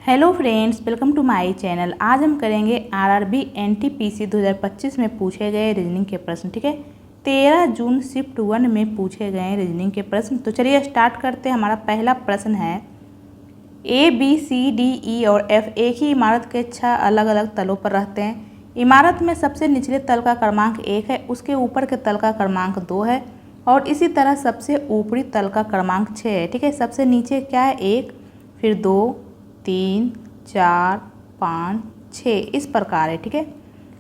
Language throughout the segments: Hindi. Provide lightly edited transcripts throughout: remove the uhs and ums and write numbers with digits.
Hello friends, welcome to my channel. आज हम करेंगे आरआरबी एनटीपीसी 2025 में पूछे गए रीजनिंग के प्रश्न। ठीक है, 13 जून शिफ्ट 1 में पूछे गए रीजनिंग के प्रश्न। तो चलिए स्टार्ट करते हैं। हमारा पहला प्रश्न है, ए बी सी डी ई और एफ एक ही इमारत के 6 अलग अलग तलों पर रहते हैं। इमारत में सबसे निचले तल का क्रमांक 1 है, उसके ऊपर के तल का क्रमांक 2 है और इसी तरह सबसे ऊपरी तल का क्रमांक 6 है। ठीक है, सबसे नीचे क्या है 1, फिर 2, 3, 4, 5, 6 इस प्रकार है। ठीक है,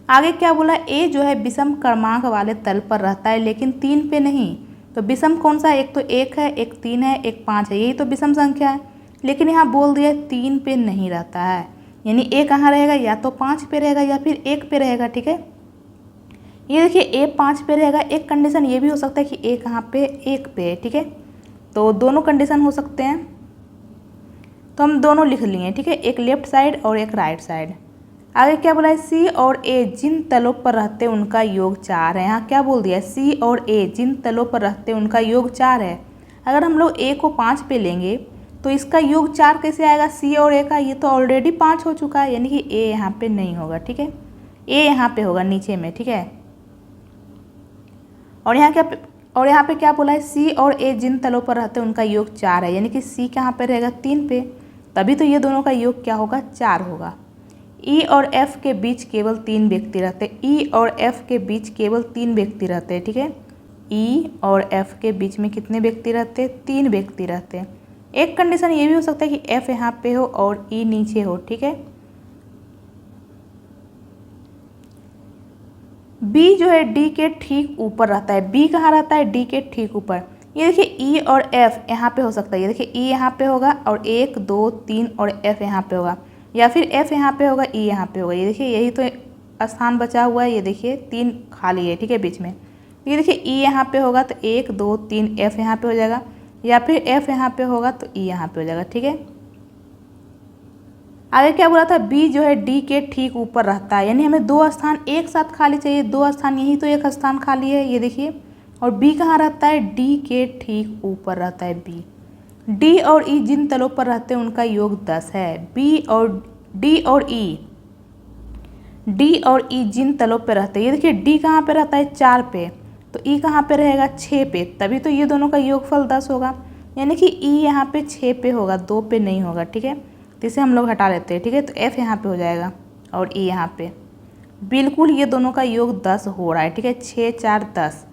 आगे क्या बोला, ए जो है विषम क्रमांक वाले तल पर रहता है लेकिन 3 पे नहीं। तो विषम कौन सा, एक तो 1 है, एक 3 है, एक 5 है, यही तो विषम संख्या है। लेकिन यहाँ बोल दिया 3 पे नहीं रहता है, यानी ए कहाँ रहेगा, या तो 5 पे रहेगा या फिर 1 पे रहेगा। ठीक है, ये देखिए ए 5 पे रहेगा। एक कंडीशन ये भी हो सकता है कि ए कहाँ पे, 1 पे है। ठीक है, तो दोनों कंडीशन हो सकते हैं, तो हम दोनों लिख लिए। ठीक है, एक लेफ्ट साइड और एक राइट साइड। आगे क्या बोला है, सी और ए जिन तलों पर रहते हैं उनका योग 4 है। यहाँ क्या बोल दिया है, सी और ए जिन तलों पर रहते हैं उनका योग 4 है। अगर हम लोग ए को 5 पे लेंगे तो इसका योग 4 कैसे आएगा, सी और ए का, ये तो ऑलरेडी 5 हो चुका है, यानी कि ए यहाँ पे नहीं होगा। ठीक है, ए यहाँ पे होगा नीचे में। ठीक है, और यहाँ पे क्या बोला है, सी और ए जिन तलों पर रहते हैं उनका योग 4 है, यानी कि सी कहाँ पे रहेगा, 3 पे, तभी तो ये दोनों का योग क्या होगा, 4 होगा। ई और एफ के बीच केवल 3 व्यक्ति रहते हैं। ई और एफ के बीच केवल 3 व्यक्ति रहते हैं। ठीक है, ई और एफ के बीच में कितने व्यक्ति रहते हैं, 3 व्यक्ति रहते हैं। एक कंडीशन ये भी हो सकता है कि एफ यहाँ पे हो और ई नीचे हो। ठीक है, बी जो है डी के ठीक ऊपर रहता है। बी कहाँ रहता है, डी के ठीक ऊपर। ये देखिए ई और एफ यहाँ पे हो सकता है, ये देखिए ई यहाँ पे होगा और 1, 2, 3 और एफ यहाँ पे होगा, या फिर एफ यहाँ पे होगा, ई यहाँ पे होगा। ये देखिए यही तो स्थान बचा हुआ है, ये देखिए 3 खाली है। ठीक है, बीच में ये देखिए ई यहाँ पे होगा तो 1, 2, 3 एफ यहाँ पे हो जाएगा, या फिर एफ यहाँ पे होगा तो ई यहाँ पे हो जाएगा। ठीक है, आगे क्या बोला था, बी जो है डी के ठीक ऊपर रहता है, यानी हमें 2 स्थान एक साथ खाली चाहिए। 2 स्थान, यही तो एक स्थान खाली है, ये देखिए। और बी कहाँ रहता है, डी के ठीक ऊपर रहता है बी। डी और ई जिन तलों पर रहते हैं उनका योग 10 है। डी और ई जिन तलों पर रहते हैं, ये देखिए डी कहाँ पे रहता है, 4 पे, तो ई कहाँ पे रहेगा, 6 पे, तभी तो ये दोनों का योगफल 10 होगा, यानी कि ई यहाँ पे 6 पे होगा, 2 पे नहीं होगा। ठीक है, तो इसे हम लोग हटा लेते हैं। ठीक है, तो एफ यहाँ पे हो जाएगा और ई यहाँ पे, बिल्कुल ये दोनों का योग 10 हो रहा है। ठीक है, 6, 4, 10।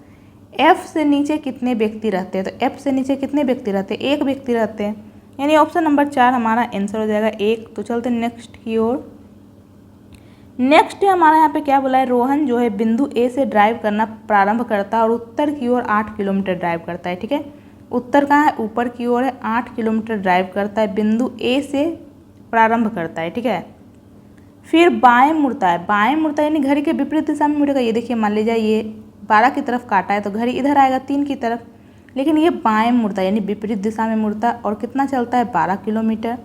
एफ से नीचे कितने व्यक्ति रहते हैं, तो एफ से नीचे कितने व्यक्ति रहते हैं, 1 व्यक्ति रहते हैं, यानी ऑप्शन नंबर 4 हमारा आंसर हो जाएगा 1। तो चलते नेक्स्ट की ओर। नेक्स्ट हमारा यहाँ पे क्या बोला है, रोहन जो है बिंदु ए से ड्राइव करना प्रारंभ करता है और उत्तर की ओर 8 किलोमीटर ड्राइव करता है। ठीक है, उत्तर कहाँ है, ऊपर की ओर है, 8 किलोमीटर ड्राइव करता है, बिंदु ए से प्रारंभ करता है। ठीक है, फिर बाएं मुड़ता है। बाएं मुड़ता है यानी घड़ी के विपरीत दिशा में मुड़ेगा। ये देखिए, मान लीजिए ये 12 की तरफ काटा है तो घड़ी इधर आएगा 3 की तरफ, लेकिन ये बाएं मुड़ता है यानी विपरीत दिशा में मुड़ता है और कितना चलता है, 12 किलोमीटर।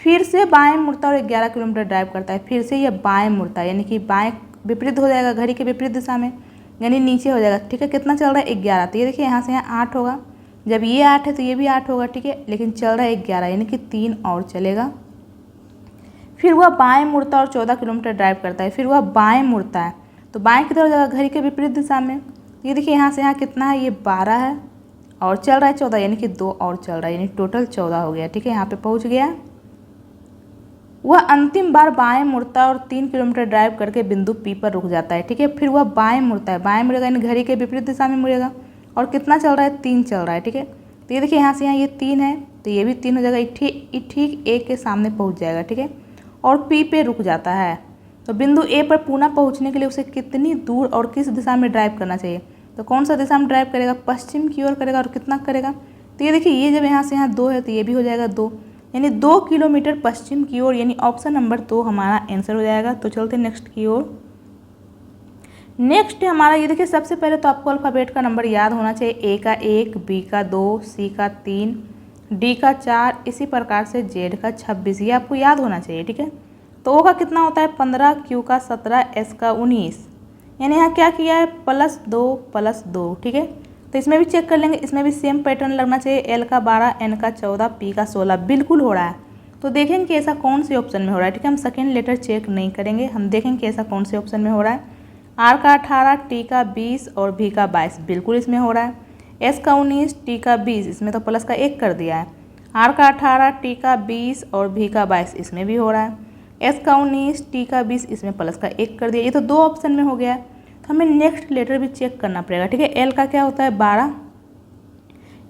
फिर से बाएं मुड़ता है और 11 किलोमीटर ड्राइव करता है। फिर से ये बाएं मुड़ता है यानी कि बाएं विपरीत हो जाएगा घड़ी के विपरीत दिशा में, यानी नीचे हो जाएगा। ठीक है, कितना चल रहा है, 11। तो ये देखिए यहाँ से यहाँ 8 होगा, जब ये 8 है तो ये भी 8 होगा। ठीक है, लेकिन चल रहा है 11, यानी कि 3 और चलेगा। फिर वह बाएं मुड़ता और 14 किलोमीटर ड्राइव करता है। फिर वह बाएं मुड़ता है तो बाएं की तरफ जाएगा घड़ी के विपरीत दिशा में। ये देखिए यहाँ से यहाँ कितना है, ये 12 है और चल रहा है 14, यानी कि 2 और चल रहा है, यानी टोटल 14 हो गया। ठीक है, यहाँ पे पहुँच गया। वह अंतिम बार बाएं मुड़ता और 3 किलोमीटर ड्राइव करके बिंदु पी पर रुक जाता है। ठीक है, फिर वह बाएं मुड़ता है, बाएं मुड़ेगा यानी घड़ी के विपरीत दिशा में मुड़ेगा और कितना चल रहा है, 3 चल रहा है। ठीक है, तो ये देखिए यहाँ से यहाँ ये 3 है तो ये भी 3 हो जाएगा, ठीक ए के सामने पहुँच जाएगा। ठीक है, और पी पे रुक जाता है। तो बिंदु ए पर पुनः पहुंचने के लिए उसे कितनी दूर और किस दिशा में ड्राइव करना चाहिए, तो कौन सा दिशा में ड्राइव करेगा, पश्चिम की ओर करेगा और कितना करेगा, तो ये देखिए ये जब यहाँ से यहाँ 2 है तो ये भी हो जाएगा 2, यानी 2 किलोमीटर पश्चिम की ओर, यानी ऑप्शन नंबर 2 हमारा आंसर हो जाएगा। तो चलते नेक्स्ट की ओर। नेक्स्ट हमारा ये देखिए, सबसे पहले तो आपको अल्फ़ाबेट का नंबर याद होना चाहिए। ए का 1, बी का 2, सी का 3, डी का 4, इसी प्रकार से जेड का 26, ये आपको याद होना चाहिए। ठीक है, तो ओ का कितना होता है, 15, क्यू का 17, एस का 19, यानी यहाँ क्या किया है, +2 ठीक है, तो इसमें भी चेक कर लेंगे, इसमें भी सेम पैटर्न लगना चाहिए। एल का 12, एन का 14, पी का 16, बिल्कुल हो रहा है। तो देखेंगे कि ऐसा कौन से ऑप्शन में हो रहा है। ठीक है, हम सेकेंड लेटर चेक नहीं करेंगे, हम देखेंगे कि ऐसा कौन से ऑप्शन में हो रहा है। आर का 18, टी का 20 और भी का 22 बिल्कुल इसमें हो रहा है। एस का 19, टी का 20, इसमें तो प्लस का 1 कर दिया है। आर का 18, टी का 20 और भी का 22 इसमें भी हो रहा है। एस का 19, टी का 20, इसमें प्लस का 1 कर दिया। ये तो 2 ऑप्शन में हो गया है, तो हमें नेक्स्ट लेटर भी चेक करना पड़ेगा। ठीक है, एल का क्या होता है 12,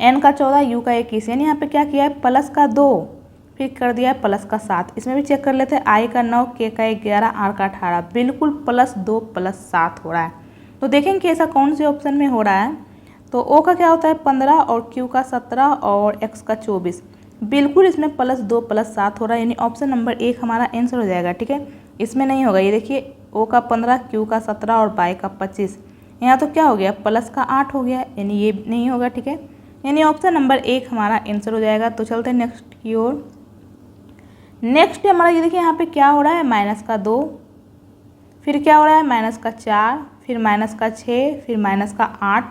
एन का 14, यू का 21, यानी यहाँ पे क्या किया है प्लस का 2, फिर कर दिया है प्लस का 7। इसमें भी चेक कर लेते हैं। आई का 9, के का 11, आर का 18 बिल्कुल +2 +7 हो रहा है। तो देखेंगे कि ऐसा कौन से ऑप्शन में हो रहा है। तो ओ का क्या होता है 15 और क्यू का 17 और एक्स का 24 बिल्कुल इसमें +2 +7 हो रहा है, यानी ऑप्शन नंबर 1 हमारा आंसर हो जाएगा। ठीक है, इसमें नहीं होगा। ये देखिए ओ का 15, क्यू का 17 और बाई का 25, यहाँ तो क्या हो गया प्लस का 8 हो गया, यानी ये नहीं होगा। ठीक है, यानी ऑप्शन नंबर 1 हमारा आंसर हो जाएगा। तो चलते हैं नेक्स्ट की ओर। नेक्स्ट हमारा ये देखिए यहाँ पे क्या हो रहा है -2, फिर क्या हो रहा है -4, फिर -6, फिर -8।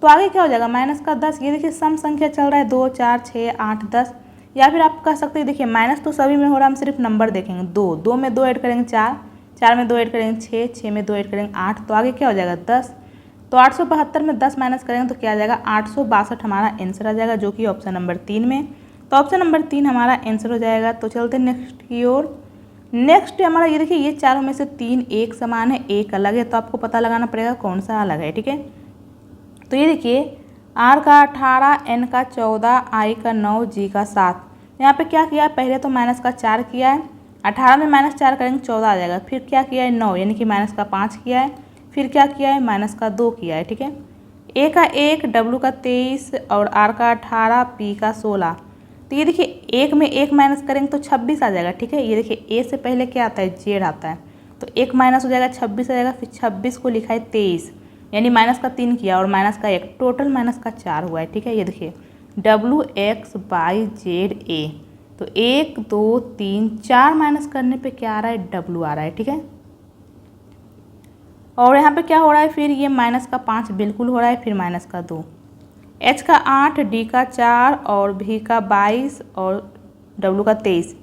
तो आगे क्या हो जाएगा -10। ये देखिए सम संख्या चल रहा है 2, 4, 6, 8, 10, या फिर आप कह सकते हैं देखिए माइनस तो सभी में हो रहा है, हम सिर्फ नंबर देखेंगे। 2 में 2 ऐड करेंगे 4, 4 में 2 ऐड करेंगे 6, 6 में 2 ऐड करेंगे 8, तो आगे क्या हो जाएगा 10। तो 872 में 10 माइनस करेंगे तो क्या आ जाएगा 862 हमारा आंसर आ जाएगा, जो कि ऑप्शन नंबर 3 में। तो ऑप्शन नंबर 3 हमारा आंसर हो जाएगा। तो चलते हैं नेक्स्ट की ओर। नेक्स्ट हमारा ये देखिए ये चारों में से 3 एक समान है, एक अलग है, तो आपको पता लगाना पड़ेगा कौन सा अलग है। ठीक है, तो ये देखिए आर का 18, एन का 14, आई का 9, जी का 7। यहाँ पे क्या किया है पहले तो -4 किया है, 18 में -4 करेंगे 14 आ जाएगा। फिर क्या किया है 9 यानी कि -5 किया है, फिर क्या किया है -2 किया है। ठीक है, ए का 1, डब्ल्यू का 23 और आर का 18, पी का 16। तो ये देखिए 1 में 1 माइनस करेंगे तो 26 आ जाएगा। ठीक है, ये देखिए ए से पहले क्या आता है जेड आता है, तो 1 माइनस हो जाएगा 26 आ जाएगा। फिर 26 को लिखा है 23, यानी -3 किया और -1, टोटल -4 हुआ है। ठीक है, ये देखिए WX/ZA, तो 1 2 3 4 माइनस करने पे क्या आ रहा है W आ रहा है। ठीक है, और यहाँ पे क्या हो रहा है फिर ये -5 बिल्कुल हो रहा है, फिर -2, H का 8, D का 4 और V का 22 और W का 23।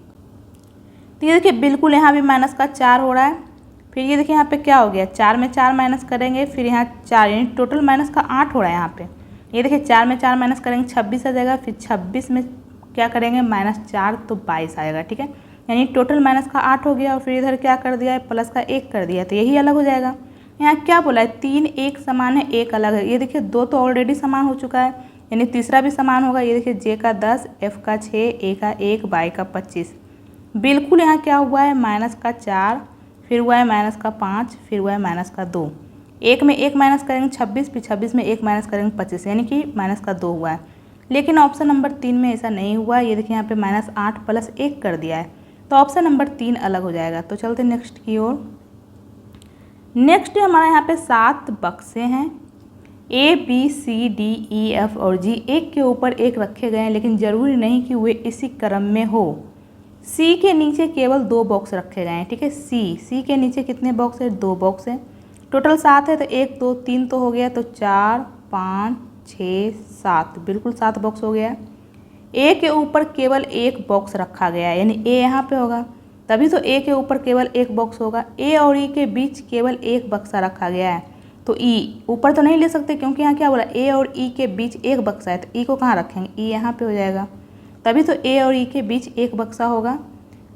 तो ये देखिए बिल्कुल यहाँ भी -4 हो रहा है। फिर ये देखिए यहाँ पे क्या हो गया 4 में 4 माइनस करेंगे, फिर यहाँ 4 यानी टोटल -8 हो रहा है यहाँ पे। ये देखिए 4 में 4 माइनस करेंगे 26 आ जाएगा, फिर 26 में क्या करेंगे -4 तो 22 आएगा। ठीक है, यानी टोटल -8 हो गया और फिर इधर क्या कर दिया है प्लस का 1 कर दिया, तो यही अलग हो जाएगा। यहाँ क्या बोला है 3 एक समान है, एक अलग है। ये देखिए 2 तो ऑलरेडी समान हो चुका है, यानी तीसरा भी समान होगा। ये देखिए जे का 10, एफ का 6, ए का 1, बाई का 25 बिल्कुल यहाँ क्या हुआ है -4, फिर हुआ है -5, फिर हुआ है -2। 1 में 1 माइनस करेंगे 26, फिर 26 में 1 माइनस करेंगे 25, यानी कि -2 हुआ है। लेकिन ऑप्शन नंबर 3 में ऐसा नहीं हुआ। ये देखिए यहाँ पे -8 + 1 कर दिया है, तो ऑप्शन नंबर 3 अलग हो जाएगा। तो चलते नेक्स्ट की ओर। नेक्स्ट हमारा यहाँ पे 7 बक्से हैं, A B C D E F और G एक के ऊपर एक रखे गए हैं, लेकिन ज़रूरी नहीं कि वे इसी क्रम में हो। C के नीचे केवल 2 बॉक्स रखे गए हैं। ठीक है, C के नीचे कितने बॉक्स है 2 बॉक्स है, टोटल 7 है, तो 1 2 3 तो हो गया, तो 4 5 6 7 बिल्कुल 7 बॉक्स हो गया। A के ऊपर केवल 1 बॉक्स रखा गया है, यानी A यहाँ पे होगा, तभी तो A के ऊपर केवल 1 बॉक्स होगा। A और E के बीच केवल 1 बक्सा रखा गया है, तो E ऊपर तो नहीं ले सकते क्योंकि यहाँ क्या बोला A और E के बीच 1 बक्सा है, तो E को कहाँ रखेंगे E यहाँ पे हो जाएगा, तभी तो A और E के बीच 1 बक्सा होगा।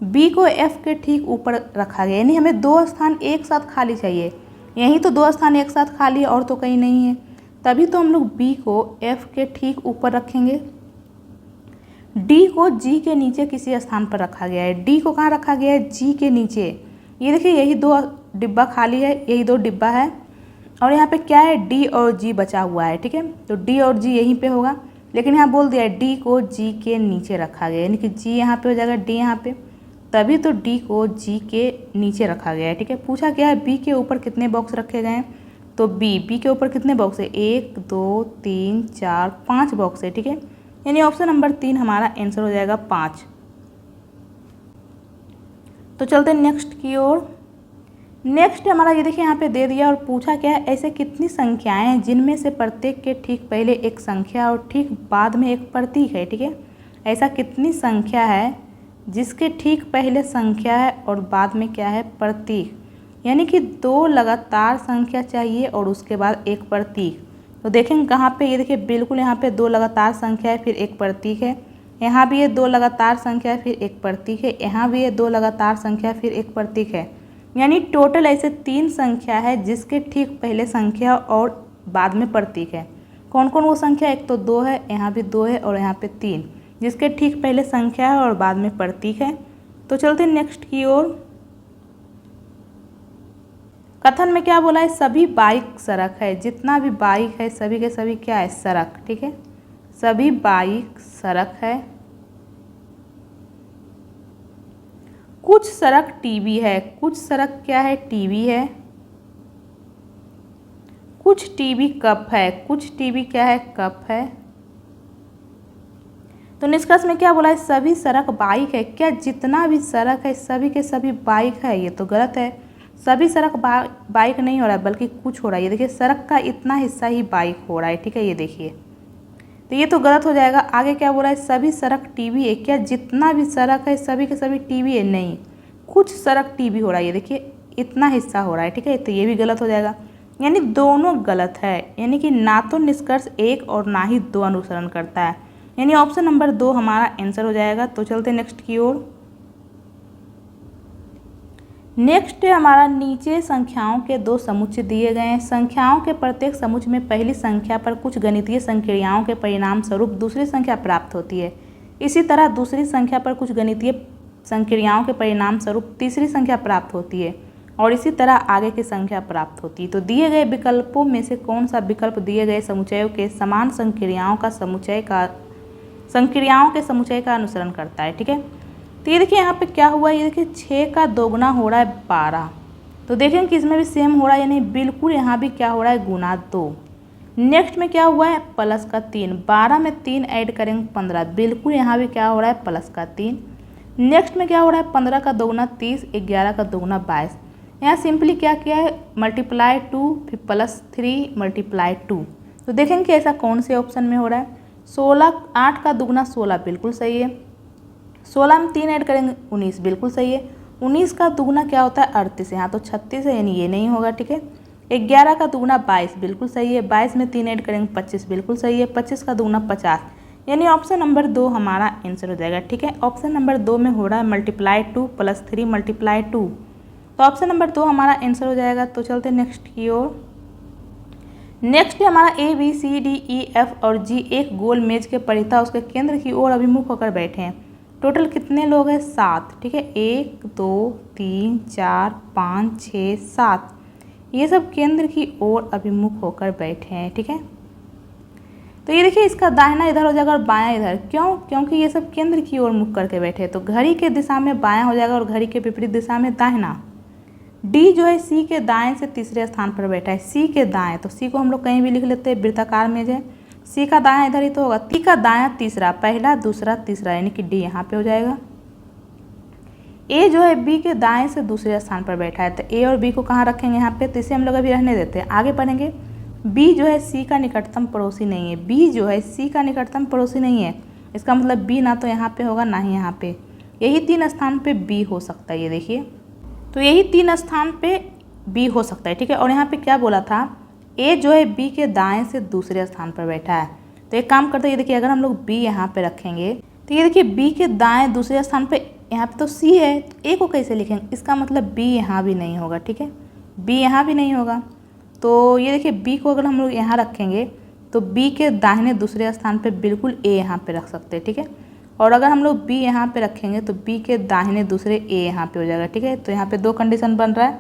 B को F के ठीक ऊपर रखा गया, यानी हमें 2 स्थान एक साथ खाली चाहिए, यहीं तो 2 स्थान एक साथ खाली है और तो कहीं नहीं है, तभी तो हम लोग B को F के ठीक ऊपर रखेंगे। D को G के नीचे किसी स्थान पर रखा गया है, D को कहाँ रखा गया है G के नीचे। ये देखिए यही 2 डिब्बा खाली है, यही 2 डिब्बा है, और यहाँ पे क्या है D और G बचा हुआ है। ठीक है, तो D और G यहीं पे होगा, लेकिन यहाँ बोल दिया है D को G के नीचे रखा गया, यानी कि G यहाँ पे हो जाएगा, D यहाँ पे, तभी तो D को G के नीचे रखा गया है। ठीक है, पूछा क्या है B के ऊपर कितने बॉक्स रखे गए हैं, तो B के ऊपर कितने बॉक्स है 1 2 3 4 5 बॉक्स है। ठीक है, यानी ऑप्शन नंबर 3 हमारा आंसर हो जाएगा 5। तो चलते हैं नेक्स्ट की ओर। नेक्स्ट हमारा ये देखिए यहाँ पे दे दिया और पूछा क्या है ऐसे कितनी संख्याएं हैं जिनमें से प्रत्येक के ठीक पहले एक संख्या और ठीक बाद में एक प्रतीक है। ठीक है, ऐसा कितनी संख्या है जिसके ठीक पहले संख्या है और बाद में क्या है, प्रतीक। यानी कि दो लगातार संख्या चाहिए और उसके बाद एक प्रतीक। तो देखेंगे कहाँ पे, ये देखिए बिल्कुल यहाँ पे दो लगातार संख्या है फिर एक प्रतीक है, यहाँ भी ये दो लगातार संख्या है फिर एक प्रतीक है, यहाँ भी ये दो लगातार संख्या है फिर एक प्रतीक है। यानी टोटल ऐसे 3 संख्या है जिसके ठीक पहले संख्या और बाद में प्रतीक है। कौन कौन वो संख्या, एक तो 2 है, यहाँ भी 2 है और यहाँ पे 3, जिसके ठीक पहले संख्या है और बाद में प्रतीक है। तो चलते नेक्स्ट की ओर। कथन में क्या बोला है, सभी बाइक सड़क है। जितना भी बाइक है सभी के सभी क्या है, सड़क। ठीक है, सभी बाइक सड़क है। कुछ सड़क टीवी है। कुछ सड़क क्या है, टीवी है। कुछ टीवी कप है। कुछ टीवी क्या है, कप है। तो निष्कर्ष में क्या बोला है, सभी सड़क बाइक है। क्या जितना भी सड़क है सभी के सभी बाइक है, ये तो गलत है। सभी सड़क बाइक नहीं हो रहा है बल्कि कुछ हो रहा है। ये देखिए सड़क का इतना हिस्सा ही बाइक हो रहा है। ठीक है, ये देखिए, तो ये तो गलत हो जाएगा। आगे क्या बोला है, सभी सड़क टीवी है। क्या जितना भी सड़क है सभी के सभी टीवी है, नहीं, कुछ सड़क टीवी हो रहा है। ये देखिए इतना हिस्सा हो रहा है। ठीक है, तो ये भी गलत हो जाएगा। यानी दोनों गलत है, यानी कि ना तो निष्कर्ष 1 और ना ही 2 अनुसरण करता है। यानी ऑप्शन नंबर 2 हमारा आंसर हो जाएगा। तो चलते नेक्स्ट की ओर। नेक्स्ट हमारा नीचे संख्याओं के 2 समुच्चय दिए गए हैं। संख्याओं के प्रत्येक समुच्चय में पहली संख्या पर कुछ गणितीय संक्रियाओं के परिणाम स्वरूप दूसरी संख्या प्राप्त होती है। इसी तरह दूसरी संख्या पर कुछ गणितीय संक्रियाओं के परिणाम स्वरूप तीसरी संख्या प्राप्त होती है और इसी तरह आगे की संख्या प्राप्त होती है। तो दिए गए विकल्पों में से कौन सा विकल्प दिए गए समुच्चयों के समान संक्रियाओं के समुच्चय का अनुसरण करता है। ठीक है, तो ये देखिए यहाँ पे क्या हुआ है, ये देखिए 6 का दोगुना हो रहा है 12। तो देखें कि इसमें भी सेम हो रहा है, यानी बिल्कुल यहाँ भी क्या हो रहा है, गुना 2। नेक्स्ट में क्या हुआ है, प्लस का 3। 12 में 3 ऐड करेंगे 15, बिल्कुल यहाँ भी क्या हो रहा है, प्लस का 3। नेक्स्ट में क्या हो रहा है, 15 का दोगुना 30, 11 का दोगुना 22। यहाँ सिंपली क्या किया है, मल्टीप्लाई 2 फिर प्लस 3 मल्टीप्लाई 2। तो देखेंगे कि ऐसा कौन से ऑप्शन में हो रहा है। 8 का दोगुना 16 बिल्कुल सही है। 16 में 3 ऐड करेंगे 19 बिल्कुल सही है। 19 का दुगुना क्या होता है, 38। यहाँ तो 36 है, यानी ये नहीं होगा। ठीक है, 11 का दुगुना 22 बिल्कुल सही है। 22 में 3 ऐड करेंगे 25 बिल्कुल सही है। 25 का दुगुना 50, यानी ऑप्शन नंबर 2 हमारा आंसर हो जाएगा। ठीक है, ऑप्शन नंबर 2 में हो रहा है मल्टीप्लाई 2 प्लस 3 मल्टीप्लाई 2, तो ऑप्शन नंबर 2 हमारा आंसर हो जाएगा। तो चलते नेक्स्ट की ओर। नेक्स्ट है हमारा ABCDEF और G एक गोल मेज के परितः उसके केंद्र की ओर अभिमुख होकर बैठे हैं। टोटल कितने लोग हैं, 7। ठीक है, 1 2 3 4 5 6 7, ये सब केंद्र की ओर अभिमुख होकर बैठे हैं। ठीक है, तो ये देखिए इसका दाहिना इधर हो जाएगा और बायां इधर। क्यों, क्योंकि ये सब केंद्र की ओर मुख करके बैठे हैं, तो घड़ी के दिशा में बायां हो जाएगा और घड़ी के विपरीत दिशा में दाहिना। डी जो है सी के दाएं से तीसरे स्थान पर बैठा है। सी के दाएं, तो सी को हम लोग कहीं भी लिख लेते हैं, वृत्ताकार मेज है। सी का दायां इधर ही तो होगा। टी का दायां तीसरा, पहला दूसरा तीसरा, यानी कि डी यहाँ पे हो जाएगा। ए जो है बी के दाएं से दूसरे स्थान पर बैठा है, तो ए और बी को कहाँ रखेंगे, यहाँ पे। तो इसे हम लोग अभी रहने देते हैं, आगे पढ़ेंगे। बी जो है सी का निकटतम पड़ोसी नहीं है। बी जो है सी का निकटतम पड़ोसी नहीं है, इसका मतलब बी ना तो यहाँ पे होगा ना ही यहाँ पे। यही 3 स्थान पे बी हो सकता है, ये देखिए, तो यही 3 स्थान पे बी हो सकता है। ठीक है, और यहाँ पे क्या बोला था, ए जो है बी के दाएं से दूसरे स्थान पर बैठा है। तो एक काम करते हैं, ये देखिए अगर हम लोग बी यहाँ पे रखेंगे तो ये देखिए बी के दाएं दूसरे स्थान पे, यहाँ पे तो सी है, तो ए को कैसे लिखेंगे, इसका मतलब बी यहाँ भी नहीं होगा। ठीक है, बी यहाँ भी नहीं होगा। तो ये देखिए बी को अगर हम लोग यहाँ रखेंगे तो बी के दाहिने दूसरे स्थान पे बिल्कुल ए यहाँ पे रख सकते हैं। ठीक है, और अगर हम लोग बी यहाँ पे रखेंगे तो बी के दाहिने दूसरे ए यहाँ पे हो जाएगा। ठीक है, तो यहाँ पे 2 कंडीशन बन रहा है।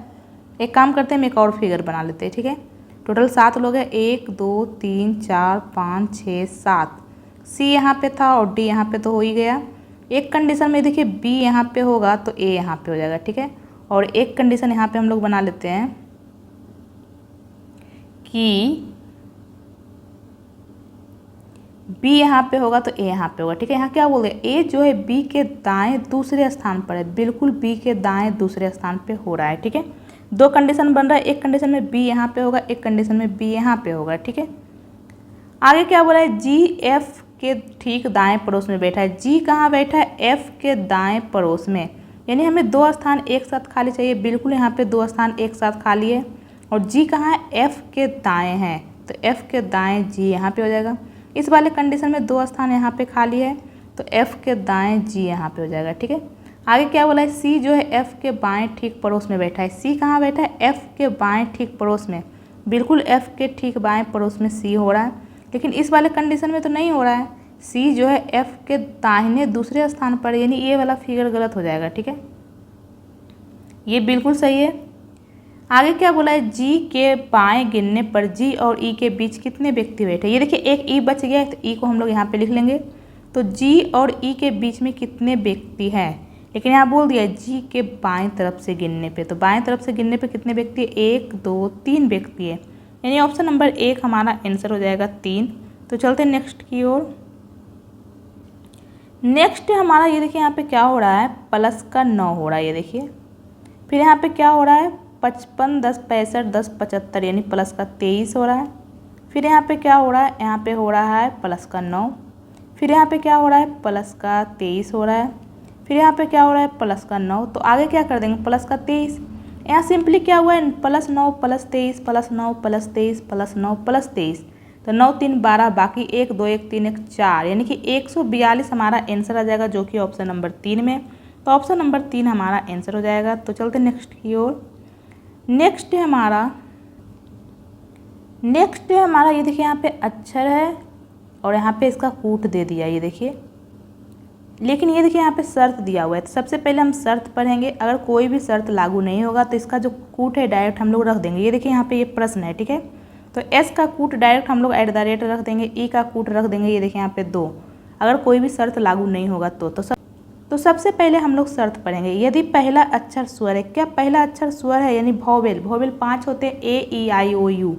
एक काम करते हैं, हम एक और फिगर बना लेते हैं। ठीक है, टोटल 7 लोग हैं, 1 2 3 4 5 6 7। सी यहाँ पे था और डी यहाँ पे तो हो ही गया। एक कंडीशन में देखिए बी यहाँ पे होगा तो ए यहाँ पे हो जाएगा। ठीक है, और एक कंडीशन यहाँ पे हम लोग बना लेते हैं कि बी यहाँ पे होगा तो ए यहाँ पे होगा। ठीक है, यहाँ क्या बोल रहे, ए जो है बी के दाएं दूसरे स्थान पर है, बिल्कुल बी के दाएं दूसरे स्थान पे हो रहा है। ठीक है, 2 कंडीशन बन रहा है, एक कंडीशन में बी यहाँ पे होगा, एक कंडीशन में बी यहाँ पे होगा। ठीक है, आगे क्या बोला है, जी एफ के ठीक दाएं पड़ोस में बैठा है। जी कहाँ बैठा है, F के दाएं पड़ोस में, यानी हमें 2 स्थान एक साथ खाली चाहिए। बिल्कुल यहाँ पे 2 स्थान एक साथ खाली है और G कहाँ है, F के दाएं है, तो F के दाएं G यहाँ पे हो जाएगा। इस वाले कंडीशन में 2 स्थान यहाँ पे खाली है तो F के दाएं G यहाँ पे हो जाएगा। ठीक है, आगे क्या बोला है, C जो है F के बाएं ठीक पड़ोस में बैठा है। C कहाँ बैठा है, F के बाएं ठीक पड़ोस में। बिल्कुल F के ठीक बाएं पड़ोस में C हो रहा है, लेकिन इस वाले कंडीशन में तो नहीं हो रहा है। C जो है F के दाहिने दूसरे स्थान पर, यानी ये वाला फिगर गलत हो जाएगा। ठीक है, ये बिल्कुल सही है। आगे क्या बोला है, G के बाएं गिनने पर G और E के बीच कितने व्यक्ति बैठे। ये देखिए एक E बच गया है तो E को हम लोग यहाँ पे लिख लेंगे। तो G और E के बीच में कितने व्यक्ति हैं, लेकिन यहाँ बोल दिया है G के बाएं तरफ से गिनने पे, तो बाएं तरफ से गिनने पे कितने व्यक्ति है, 1 2 3 व्यक्ति है, यानी ऑप्शन नंबर 1 हमारा आंसर हो जाएगा 3। तो चलते हैं नेक्स्ट की ओर। नेक्स्ट हमारा ये देखिए यहाँ पे क्या हो रहा है, प्लस का 9 हो रहा है, ये देखिए। फिर यहाँ पे क्या हो रहा है, 55 10 65 10 75, यानी प्लस का 23 हो रहा है। फिर यहाँ पे क्या हो रहा है, यहाँ पे हो रहा है प्लस का 9। फिर यहाँ पे क्या हो रहा है, प्लस का 23 हो रहा है। फिर यहाँ पे क्या हो रहा है, प्लस का 9। तो आगे क्या कर देंगे, प्लस का 23। यहाँ सिंपली क्या हुआ है, plus 9 plus 23 plus 9 plus 23 plus 9 plus 23, तो 9 3 12, बाकी 1 2 1 3 1 4, यानी कि 142 हमारा आंसर आ जाएगा, जो कि ऑप्शन नंबर 3 में। तो ऑप्शन नंबर 3 हमारा आंसर हो जाएगा। तो चलते नेक्स्ट की ओर। नेक्स्ट है हमारा ये देखिए यहाँ पे अक्षर है और यहाँ पे इसका कूट दे दिया, ये देखिए। लेकिन ये देखिए यहाँ पे शर्त दिया हुआ है, तो सबसे पहले हम शर्त पढ़ेंगे। अगर कोई भी शर्त लागू नहीं होगा तो इसका जो कूट है डायरेक्ट हम लोग रख देंगे। ये देखिए यहाँ पे ये प्रश्न है, ठीक है। तो S का कूट डायरेक्ट हम लोग @ रख देंगे, E का कूट रख देंगे, ये देखिए यहाँ पे 2। अगर कोई भी शर्त लागू नहीं होगा तो सबसे पहले हम लोग शर्त पढ़ेंगे। यदि पहला अक्षर स्वर है, क्या पहला अक्षर स्वर है, यानी वोवेल 5 होते हैं, A E I O U,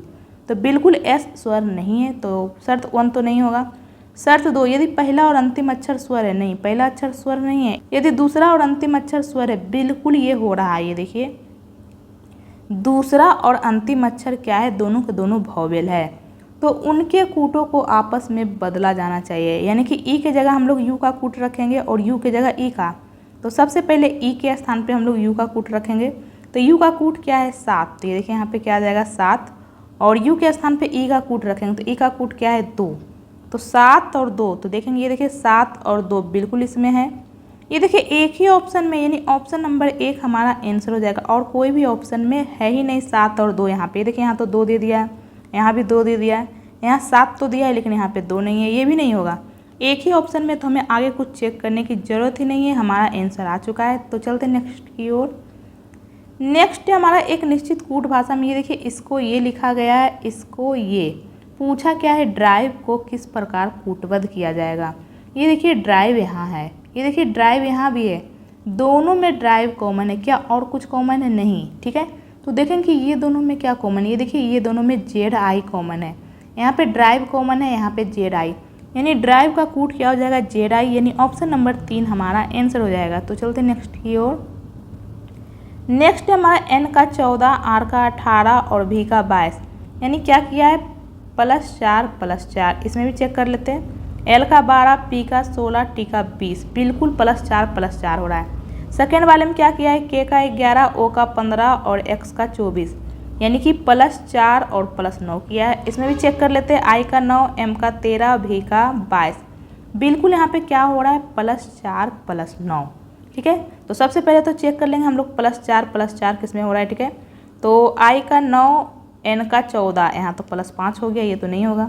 तो बिल्कुल S स्वर नहीं है, तो शर्त 1 तो नहीं होगा। शर्त 2, यदि पहला और अंतिम अक्षर स्वर है, नहीं पहला अक्षर स्वर नहीं है। यदि दूसरा और अंतिम अक्षर स्वर है, बिल्कुल ये हो रहा है, ये देखिए दूसरा और अंतिम अक्षर क्या है, दोनों के दोनों वोवेल है, तो उनके कूटों को आपस में बदला जाना चाहिए। यानी कि ई के जगह हम लोग यू का कूट रखेंगे और यू के जगह ई का। तो सबसे पहले ई के स्थान पे हम लोग यू का कूट रखेंगे। तो यू का कूट क्या है, 7, तो ये देखिए यहाँ पे क्या आ जाएगा 7, और यू के स्थान पे ई का कूट रखेंगे, तो ई का कूट क्या है 2, तो 7 और 2, तो देखेंगे ये देखिए 7 और 2 बिल्कुल इसमें है। ये देखिए एक ही ऑप्शन में, यानी ऑप्शन नंबर 1 हमारा आंसर हो जाएगा, और कोई भी ऑप्शन में है ही नहीं 7 और 2। यहाँ पे देखिए यहाँ तो 2 दे दिया है, यहाँ भी 2 दे दिया है, यहाँ 7 तो दिया है लेकिन यहाँ पे 2 नहीं है, ये भी नहीं होगा। एक ही ऑप्शन में, तो हमें आगे कुछ चेक करने की ज़रूरत ही नहीं है, हमारा आंसर आ चुका है। तो चलते नेक्स्ट की ओर। नेक्स्ट हमारा एक निश्चित कूट भाषा में, ये देखिए इसको ये लिखा गया है, इसको ये पूछा क्या है, ड्राइव को किस प्रकार कूटबद्ध किया जाएगा। ये देखिए ड्राइव यहाँ है, ये देखिए ड्राइव यहाँ भी है, दोनों में ड्राइव कॉमन है, क्या और कुछ कॉमन है, नहीं, ठीक है। तो देखें कि ये दोनों में क्या कॉमन है, ये देखिए ये दोनों में ZI कॉमन है, यहाँ पे ड्राइव कॉमन है, यहाँ पे ZI, यानी ड्राइव का कूट क्या हो जाएगा ZI, यानी ऑप्शन नंबर 3 हमारा आंसर हो जाएगा। तो चलते नेक्स्ट की ओर। नेक्स्ट हमारा N का 14, R का 18 और V का 22, यानी क्या किया है +4 +4, इसमें भी चेक कर लेते हैं। L का 12, P का 16, T का 20, बिल्कुल +4 हो रहा है। सेकेंड वाले में क्या किया है, K का 11, O का 15 और X का 24, यानी कि +4 और +9 किया है। इसमें भी चेक कर लेते हैं, I का 9, M का 13, V का 22, बिल्कुल यहाँ पे क्या हो रहा है +4 +9, ठीक है। तो सबसे पहले तो चेक कर लेंगे हम लोग +4 किस में हो रहा है, ठीक है। तो I का 9, N का 14, यहाँ तो +5 हो गया, ये तो नहीं होगा।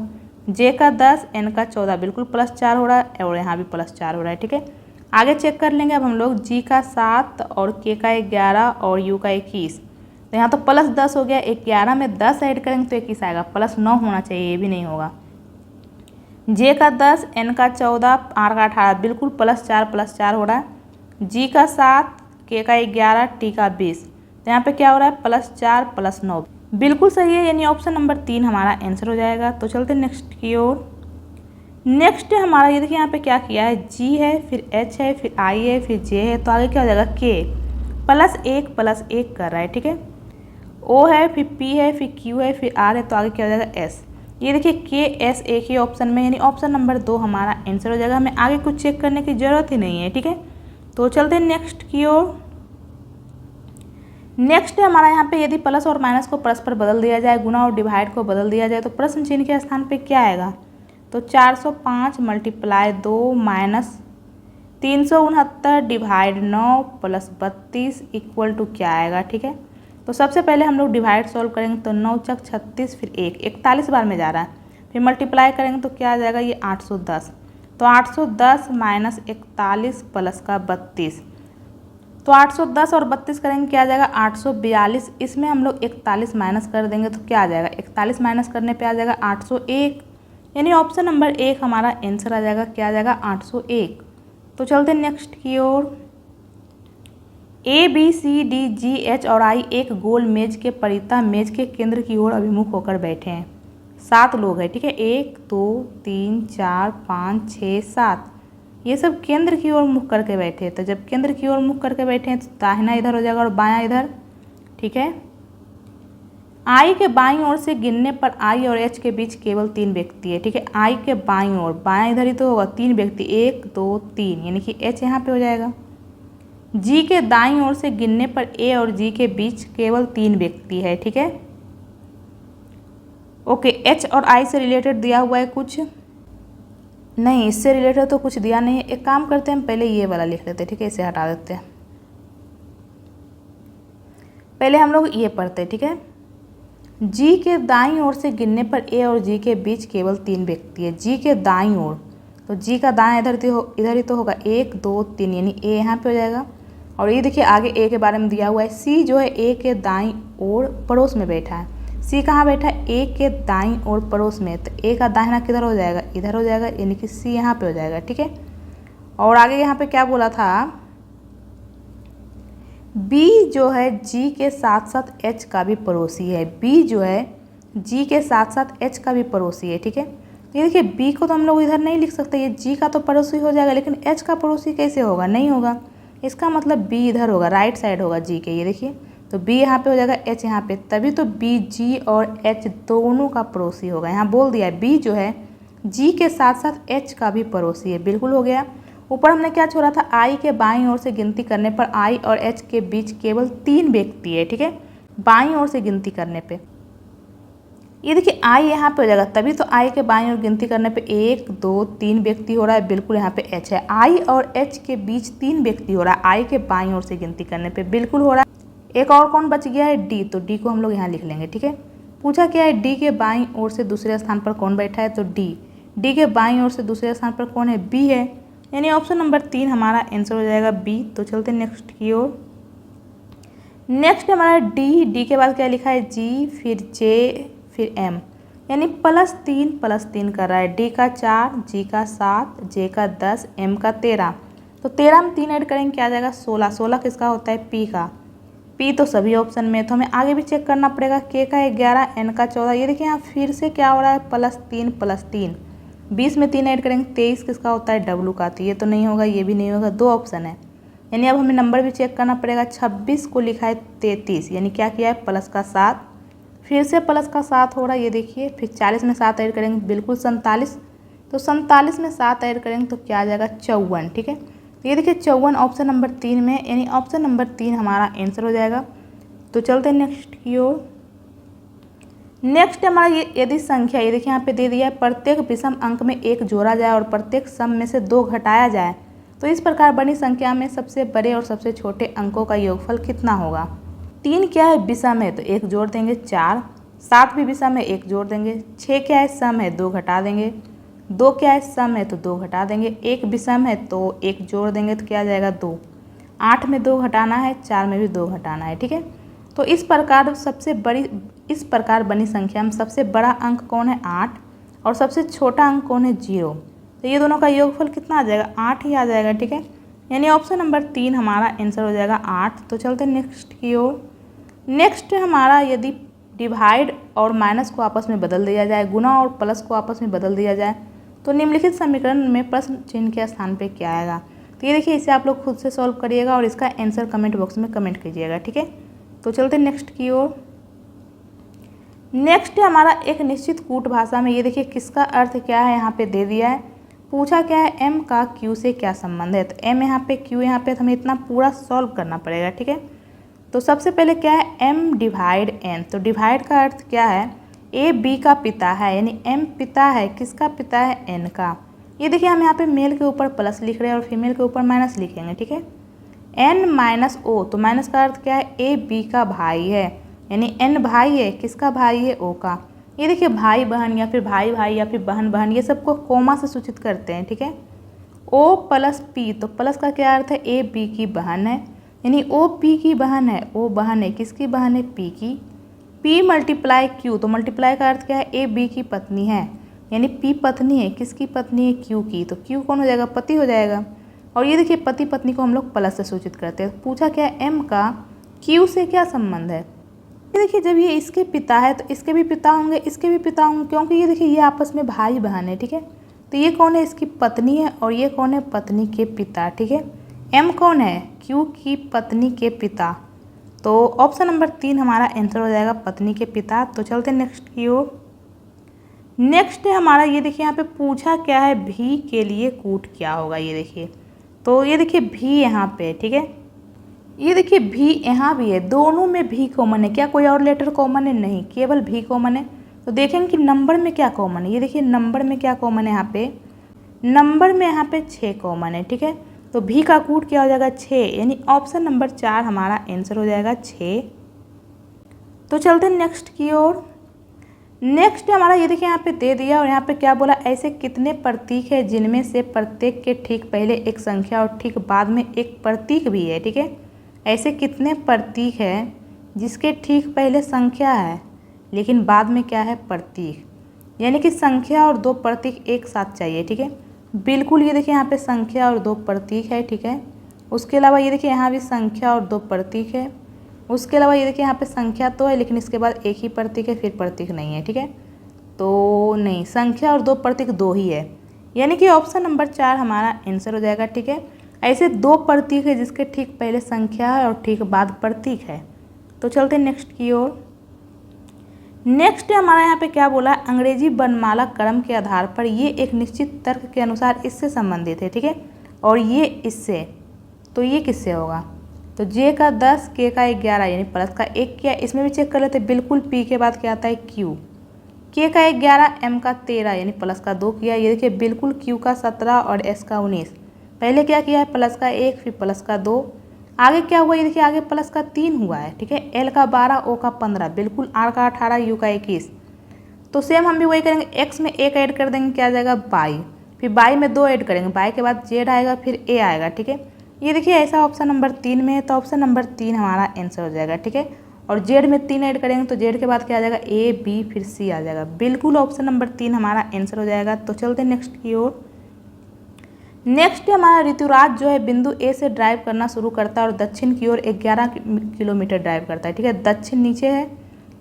J का 10, N का 14, बिल्कुल +4 हो रहा है, और यहाँ भी +4 हो रहा है, ठीक है। आगे चेक कर लेंगे अब हम लोग, G का 7 और K का 11 और U का 21, तो यहाँ तो +10 हो गया, 11 में 10 ऐड करेंगे तो 21 आएगा, +9 होना चाहिए, ये भी नहीं होगा। J का 10, N का 14, R का 18, बिल्कुल +4 हो रहा है। G का 7, K का 11, T का 20, तो यहाँ पे क्या हो रहा है +4 +9, बिल्कुल सही है, यानी ऑप्शन नंबर 3 हमारा आंसर हो जाएगा। तो चलते नेक्स्ट की ओर। नेक्स्ट हमारा ये देखिए यहाँ पे क्या किया है, G है, फिर H है, फिर I है, फिर J है, तो आगे क्या हो जाएगा K +1 कर रहा है, ठीक है। O है, फिर P है, फिर Q है, फिर R है, तो आगे क्या हो जाएगा S। ये देखिए के एस एक ही ऑप्शन में, यानी ऑप्शन नंबर 2 हमारा आंसर हो जाएगा। हमें आगे कुछ चेक करने की ज़रूरत ही नहीं है, ठीक है। तो चलते हैं नेक्स्ट की ओर। नेक्स्ट है हमारा यहाँ पे, यदि प्लस और माइनस को परस्पर बदल दिया जाए, गुना और डिवाइड को बदल दिया जाए, तो प्रश्न चिन्ह के स्थान पे क्या आएगा। तो 405 multiply 2 minus 369 divide 9 plus 32 equal to क्या आएगा, ठीक है। तो सबसे पहले हम लोग डिवाइड सॉल्व करेंगे, तो 9 चक 36, फिर 1 41 बार में जा रहा है, फिर मल्टीप्लाई करेंगे तो क्या आ जाएगा, ये 810। तो 810 माइनस 41 प्लस का 32, तो 810 और 32 करेंगे क्या आ जाएगा, 842। इसमें हम लोग 41 माइनस कर देंगे तो क्या आ जाएगा, 41 माइनस करने पे आ जाएगा 801, यानी ऑप्शन नंबर 1 हमारा आंसर आ जाएगा, क्या आ जाएगा, 801। तो चलते हैं नेक्स्ट की ओर। A B C D G H और आई एक गोल मेज के परितः मेज के केंद्र की ओर अभिमुख होकर बैठे हैं। 7 लोग हैं, ठीक है, 1 2 3 4 5 6 7, ये सब केंद्र की ओर मुख करके बैठे हैं। तो जब केंद्र की ओर मुख करके बैठे हैं तो दाहिना इधर हो जाएगा और बायां इधर, ठीक है। आई के बाईं ओर से गिनने पर आई और एच के बीच केवल 3 व्यक्ति है, ठीक है। आई के बाईं ओर, बायां इधर ही तो होगा, 3 व्यक्ति, 1 2 3, यानी कि एच यहाँ पे हो जाएगा। जी के दाईं ओर से गिनने पर ए और जी के बीच केवल 3 व्यक्ति है, ठीक है। ओके, एच और आई से रिलेटेड दिया हुआ है कुछ नहीं, इससे रिलेटेड तो कुछ दिया नहीं है। एक काम करते हैं, हम पहले ये वाला लिख लेते हैं, ठीक है, इसे हटा देते हैं। पहले हम लोग ये पढ़ते हैं, ठीक है। जी के दाईं ओर से गिनने पर ए और जी के बीच केवल 3 व्यक्ति है। जी के दाईं ओर, तो जी का दाएं इधर ही तो होगा, 1 2 3, यानी ए यहाँ पे हो जाएगा। और ये देखिए आगे ए के बारे में दिया हुआ है, सी जो है ए के दाईं ओर पड़ोस में बैठा है। सी कहाँ बैठा है, ए के दाईं ओर पड़ोस में, तो ए का दाहिना किधर हो जाएगा, इधर हो जाएगा, यानी कि सी यहाँ पे हो जाएगा, ठीक है। और आगे यहाँ पे क्या बोला था, बी जो है जी के साथ साथ एच का भी पड़ोसी है। बी जो है जी के साथ साथ एच का भी पड़ोसी है, ठीक है। ये देखिए बी को तो हम लोग इधर नहीं लिख सकते, ये जी का तो पड़ोसी हो जाएगा, लेकिन एच का पड़ोसी कैसे होगा, नहीं होगा। इसका मतलब बी इधर होगा, राइट साइड होगा जी के, ये देखिए, तो बी यहाँ पे हो जाएगा, एच यहाँ पे, तभी तो बी जी और एच दोनों का पड़ोसी होगा। यहाँ बोल दिया है बी जो है जी के साथ साथ एच का भी पड़ोसी है, बिल्कुल हो गया। ऊपर हमने क्या छोड़ा था, आई के बाईं ओर से गिनती करने पर आई और एच के बीच केवल 3 व्यक्ति है, ठीक है, बाईं ओर से गिनती करने पे। ये देखिए आई यहाँ पे हो जाएगा, तभी तो आई के बाईं ओर गिनती करने पे 1 2 3 व्यक्ति हो रहा है, बिल्कुल यहाँ पे एच है। आई और एच के बीच 3 व्यक्ति हो रहा है, आई के बाईं ओर से गिनती करने पे, बिल्कुल हो रहा है। एक और कौन बच गया है, डी, तो डी को हम लोग यहाँ लिख लेंगे, ठीक है। पूछा क्या है, डी के बाईं ओर से दूसरे स्थान पर कौन बैठा है, तो डी। डी के बाईं ओर से दूसरे स्थान पर कौन है, बी है, यानी ऑप्शन नंबर 3 हमारा आंसर हो जाएगा बी। तो चलते नेक्स्ट की ओर। नेक्स्ट हमारा डी, डी के बाद क्या लिखा है, जी, फिर जे, फिर एम, यानी +3 कर रहा है। डी का 4, जी का 7, जे का 10, एम का 13, तो 13 में 3 ऐड करेंगे क्या आ जाएगा, 16। 16 किसका होता है, पी का। पी तो सभी ऑप्शन में, तो हमें आगे भी चेक करना पड़ेगा। के का 11, एन का 14, ये देखिए यहाँ फिर से क्या हो रहा है, +3, 20 में 3 ऐड करेंगे, 23 किसका होता है, डब्लू का, तो ये तो नहीं होगा, ये भी नहीं होगा, 2 ऑप्शन है। यानी अब हमें नंबर भी चेक करना पड़ेगा। 26 को लिखा है 33, यानी क्या किया है, +7, फिर से +7 हो रहा है, ये देखिए, फिर 40 में 7 ऐड करेंगे, बिल्कुल 47, तो 47 में 7 ऐड करेंगे तो क्या आ जाएगा, 54, ठीक है। तो ये देखिए 54 ऑप्शन नंबर 3 में, यानी ऑप्शन नंबर 3 हमारा आंसर हो जाएगा। तो चलते हैं नेक्स्ट की ओर। नेक्स्ट हमारा ये यदि संख्या, ये देखिए यहाँ पे दे दिया है, प्रत्येक विषम अंक में 1 जोड़ा जाए और प्रत्येक सम में से 2 घटाया जाए तो इस प्रकार बनी संख्या में सबसे बड़े और सबसे छोटे अंकों का योगफल कितना होगा। 3 क्या है, विषम है तो 1 जोड़ देंगे, 4, 7 भी विषम है 1 जोड़ देंगे, 6 क्या है, सम है 2 घटा देंगे, 2 क्या है, सम है तो 2 घटा देंगे, 1 विषम है तो 1 जोड़ देंगे तो क्या आ जाएगा, 2, 8 में 2 घटाना है, 4 में भी 2 घटाना है, ठीक है। तो इस प्रकार बनी संख्या में सबसे बड़ा अंक कौन है, 8, और सबसे छोटा अंक कौन है, 0। तो ये दोनों का योगफल कितना आ जाएगा, 8 ही आ जाएगा, ठीक है। यानी ऑप्शन नंबर 3 हमारा आंसर हो जाएगा 8। तो चलते नेक्स्ट की ओर। नेक्स्ट हमारा यदि डिवाइड और माइनस को आपस में बदल दिया जाए, गुना और प्लस को आपस में बदल दिया जाए, तो निम्नलिखित समीकरण में प्रश्न चिन्ह के स्थान पे क्या आएगा। तो ये देखिए, इसे आप लोग खुद से सॉल्व करिएगा और इसका आंसर कमेंट बॉक्स में कमेंट कीजिएगा, ठीक है। तो चलते नेक्स्ट की ओर। नेक्स्ट है हमारा एक निश्चित कूट भाषा में, ये देखिए किसका अर्थ क्या है यहाँ पे दे दिया है। पूछा क्या है, m का q से क्या संबंध है। तो m यहाँ पे q यहाँ पे, तो हमें इतना पूरा सॉल्व करना पड़ेगा, ठीक है। तो सबसे पहले क्या है, m डिवाइड n। तो डिवाइड का अर्थ क्या है, a b का पिता है, यानी m पिता है, किसका पिता है, n का। ये देखिए हम यहाँ पे मेल के ऊपर प्लस लिख रहे हैं और फीमेल के ऊपर माइनस लिखेंगे, ठीक है। n माइनस o, तो माइनस का अर्थ क्या है, a b का भाई है, यानी n भाई है, किसका भाई है, o का। ये देखिए भाई बहन या फिर भाई भाई या फिर बहन बहन, ये सबको कोमा से सूचित करते हैं, ठीक है। o प्लस p, तो प्लस का क्या अर्थ है, a b की बहन है, यानी o p की बहन है, o बहन है, किसकी बहन है, p की। p मल्टीप्लाई q, तो मल्टीप्लाई का अर्थ क्या है, a b की पत्नी है, यानी p पत्नी है, किसकी पत्नी है, q की। तो q कौन हो जाएगा, पति हो जाएगा। और ये देखिए पति पत्नी को हम लोग प्लस से सूचित करते हैं। पूछा क्या है, m का q से क्या संबंध है। ये देखिए जब ये इसके पिता है तो इसके भी पिता होंगे, इसके भी पिता होंगे, क्योंकि ये देखिए ये आपस में भाई बहन है, ठीक है। तो ये कौन है, इसकी पत्नी है, और ये कौन है, पत्नी के पिता, ठीक है। m कौन है, q की पत्नी के पिता। तो ऑप्शन नंबर 3 हमारा आंसर हो जाएगा, पत्नी के पिता। तो चलते हैं नेक्स्ट की ओर। नेक्स्ट है हमारा, ये देखिए यहाँ पे पूछा क्या है, भी के लिए कूट क्या होगा। ये देखिए, तो ये देखिए भी यहाँ पे, ठीक है। ये देखिए भी यहाँ भी है, दोनों में भी कॉमन है, क्या कोई और लेटर कॉमन है, नहीं, केवल भी कॉमन है। तो देखेंगे कि नंबर में क्या कॉमन है। ये देखिए नंबर में क्या कॉमन है, यहाँ पे नंबर में यहाँ पे 6 कॉमन है, ठीक है। तो भी का कूट क्या हो जाएगा, 6, यानी ऑप्शन नंबर 4 हमारा आंसर हो जाएगा 6। तो चलते हैं नेक्स्ट की ओर। नेक्स्ट हमारा ये देखिए यहाँ पे दे दिया और यहाँ पे क्या बोला, ऐसे कितने प्रतीक है जिनमें से प्रत्येक के ठीक पहले एक संख्या और ठीक बाद में एक प्रतीक भी है, ठीक है। ऐसे कितने प्रतीक है जिसके ठीक पहले संख्या है लेकिन बाद में क्या है, प्रतीक, यानी कि संख्या और 2 प्रतीक एक साथ चाहिए, ठीक है। बिल्कुल ये देखिए यहाँ पे संख्या और 2 प्रतीक है, ठीक है। उसके अलावा ये देखिए यहाँ भी संख्या और 2 प्रतीक है। उसके अलावा ये देखिए यहाँ पे संख्या तो है लेकिन इसके बाद एक ही प्रतीक है, फिर प्रतीक नहीं है, ठीक है। तो नहीं, संख्या और 2 प्रतीक 2 ही है, यानी कि ऑप्शन नंबर 4 हमारा आंसर हो जाएगा, ठीक है। ऐसे 2 प्रतीक है जिसके ठीक पहले संख्या है और ठीक बाद प्रतीक है। तो चलते हैं नेक्स्ट की ओर। नेक्स्ट हमारा यहाँ पे क्या बोला, अंग्रेजी वर्णमाला क्रम के आधार पर ये एक निश्चित तर्क के अनुसार इससे संबंधित है, ठीक है, और ये इससे, तो ये किससे होगा। तो जे का 10, के का 11, यानी प्लस का 1 किया। इसमें भी चेक कर लेते हैं, बिल्कुल पी के बाद क्या आता है, क्यू। के का 11, एम का 13, यानी प्लस का 2 किया। ये देखिए बिल्कुल क्यू का 17 और एस का 19। पहले क्या किया है, प्लस का 1, फिर प्लस का 2, आगे क्या हुआ, ये देखिए आगे प्लस का 3 हुआ है, ठीक है। एल का 12, ओ का 15, बिल्कुल आर का 18, यू का 21। तो सेम हम भी वही करेंगे, एक्स में 1 ऐड कर देंगे, क्या आ जाएगा, बाई। फिर बाई में 2 ऐड करेंगे, बाई के बाद जेड आएगा, फिर ए आएगा, ठीक है। ये देखिए ऐसा ऑप्शन नंबर 3 में है, तो ऑप्शन नंबर 3 हमारा आंसर हो जाएगा, ठीक है। और जेड में 3 ऐड करेंगे तो जेड के बाद क्या आ जाएगा, ए बी फिर सी आ जाएगा, बिल्कुल ऑप्शन नंबर 3 हमारा आंसर हो जाएगा। तो चलते हैं नेक्स्ट की ओर। नेक्स्ट हमारा ऋतुराज जो है बिंदु ए से ड्राइव करना शुरू करता है और दक्षिण की ओर 11 किलोमीटर ड्राइव करता है, ठीक है। दक्षिण नीचे है,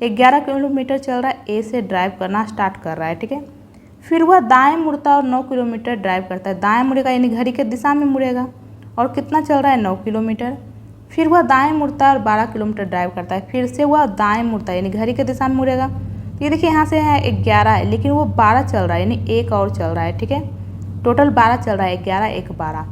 11 किलोमीटर चल रहा है, ए से ड्राइव करना स्टार्ट कर रहा है, ठीक है। फिर वह दाएं मुड़ता है और 9 किलोमीटर ड्राइव करता है, दाएं मुड़ेगा यानी घड़ी के दिशा में मुड़ेगा, और कितना चल रहा है, 9 किलोमीटर। फिर वह दाएं मुड़ता है और 12 किलोमीटर ड्राइव करता है, फिर से वह दाएं मुड़ता है यानी घड़ी के दिशा में मुड़ेगा। तो ये देखिए यहाँ से है 11 है लेकिन वो 12 चल रहा है, यानी एक और चल रहा है, ठीक है। टोटल 12 चल रहा है, 11 1 12।